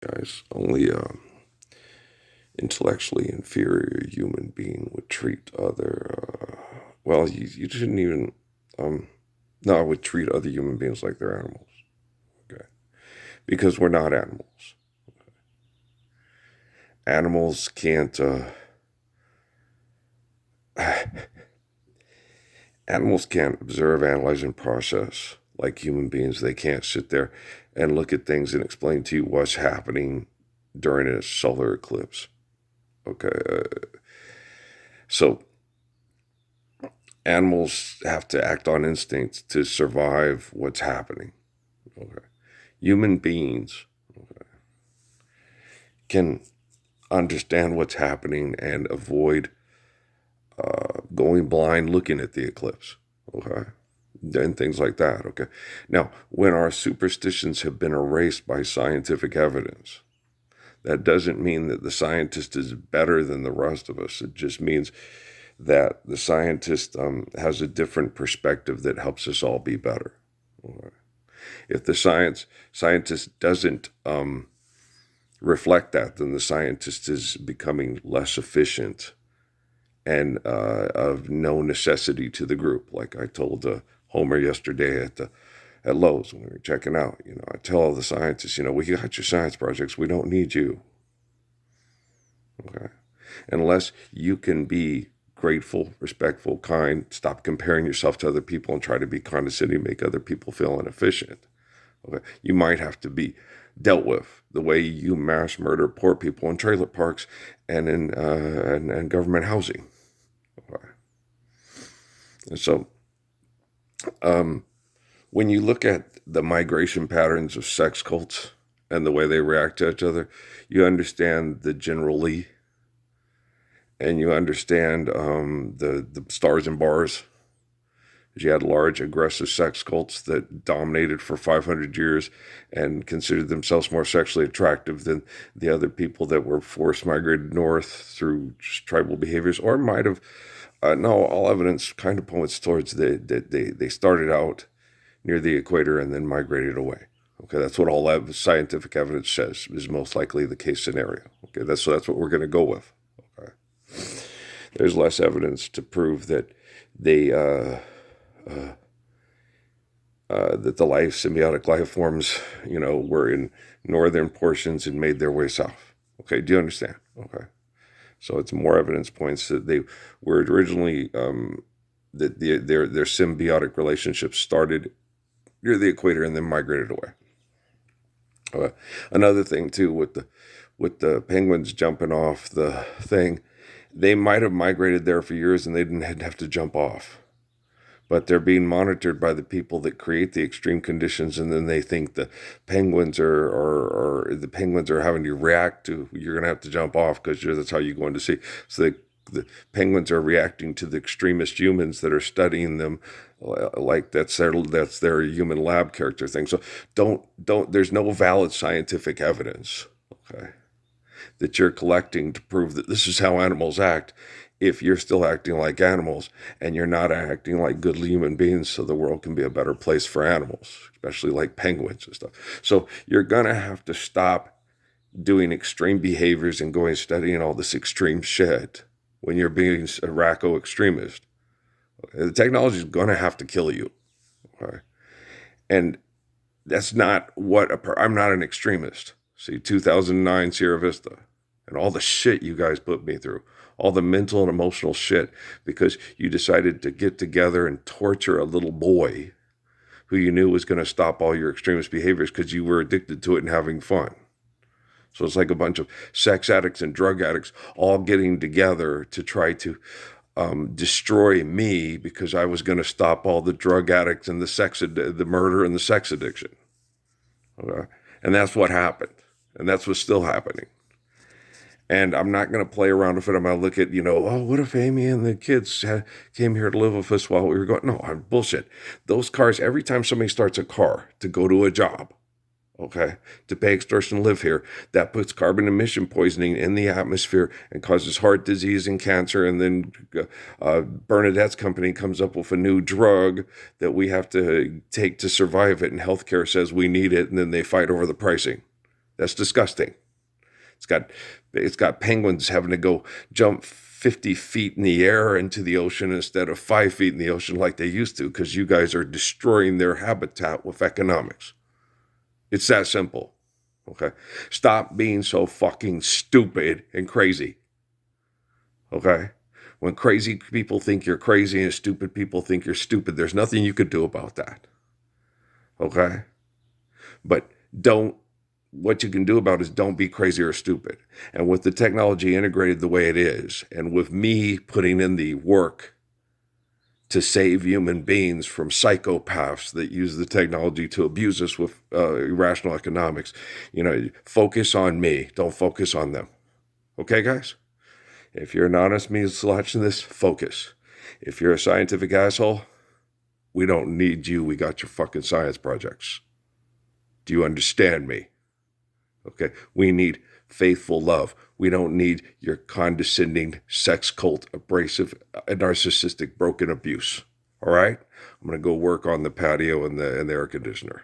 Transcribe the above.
Guys, only intellectually inferior human being would treat other, well, you shouldn't even, um, no, would treat other human beings like they're animals, okay? Because we're not animals. Animals can't, animals can't observe, analyze, and process like human beings. They can't sit there and look at things and explain to you what's happening during a solar eclipse, okay? So animals have to act on instinct to survive what's happening. Okay. Human beings can understand what's happening and avoid going blind looking at the eclipse. Okay. And things like that. Okay. Now, when our superstitions have been erased by scientific evidence, that doesn't mean that the scientist is better than the rest of us. It just means that the scientist has a different perspective that helps us all be better. Okay. If the scientist doesn't reflect that, then the scientist is becoming less efficient and of no necessity to the group. Like I told Homer yesterday at Lowe's when we were checking out. I tell all the scientists, we got your science projects. We don't need you. Okay, unless you can be grateful, respectful, kind, stop comparing yourself to other people and try to be condescending, make other people feel inefficient. Okay, you might have to be dealt with the way you mass murder poor people in trailer parks and in and government housing. Okay. And so, when you look at the migration patterns of sex cults and the way they react to each other, you understand the generally, and you understand the stars and bars. You had large, aggressive sex cults that dominated for 500 years and considered themselves more sexually attractive than the other people that were forced migrated north through just tribal behaviors, or might have. No, all evidence kind of points towards they started out near the equator and then migrated away. Okay, that's what all scientific evidence says is most likely the case scenario. Okay, that's what we're going to go with. Okay, there's less evidence to prove that they that the symbiotic life forms, were in northern portions and made their way south. Okay, do you understand? Okay, so it's more evidence points that they were originally that their symbiotic relationship started near the equator and then migrated away. Another thing too with the penguins jumping off the thing, they might have migrated there for years and they didn't have to jump off, but they're being monitored by the people that create the extreme conditions, and then they think the penguins the penguins are having to react to, you're going to have to jump off because that's how you're going to see. So the penguins are reacting to the extremist humans that are studying them, like that's their human lab character thing. So don't there's no valid scientific evidence, okay, that you're collecting to prove that this is how animals act if you're still acting like animals and you're not acting like good human beings so the world can be a better place for animals, especially like penguins and stuff. So you're going to have to stop doing extreme behaviors and going studying all this extreme shit when you're being a racco extremist. The technology is going to have to kill you. Okay? And that's not what I'm not an extremist. See, 2009 Sierra Vista and all the shit you guys put me through, all the mental and emotional shit because you decided to get together and torture a little boy who you knew was going to stop all your extremist behaviors because you were addicted to it and having fun. So it's like a bunch of sex addicts and drug addicts all getting together to try to destroy me because I was going to stop all the drug addicts and the murder and the sex addiction. Okay? And that's what happened. And that's what's still happening. And I'm not going to play around with it. I'm going to look at, oh, what if Amy and the kids came here to live with us while we were going? No, I'm bullshit. Those cars, every time somebody starts a car to go to a job, okay, to pay extortion to live here, that puts carbon emission poisoning in the atmosphere and causes heart disease and cancer. And then Bernadette's company comes up with a new drug that we have to take to survive it. And healthcare says we need it. And then they fight over the pricing. That's disgusting. It's got penguins having to go jump 50 feet in the air into the ocean instead of 5 feet in the ocean like they used to, because you guys are destroying their habitat with economics. It's that simple. Okay? Stop being so fucking stupid and crazy. Okay? When crazy people think you're crazy and stupid people think you're stupid, there's nothing you could do about that. Okay? But what you can do about it is don't be crazy or stupid. And with the technology integrated the way it is, and with me putting in the work to save human beings from psychopaths that use the technology to abuse us with irrational economics, focus on me. Don't focus on them. Okay, guys? If you're an honest me watching this, focus. If you're a scientific asshole, we don't need you. We got your fucking science projects. Do you understand me? Okay, we need faithful love. We don't need your condescending, sex cult, abrasive, narcissistic, broken abuse. All right? I'm going to go work on the patio and the air conditioner.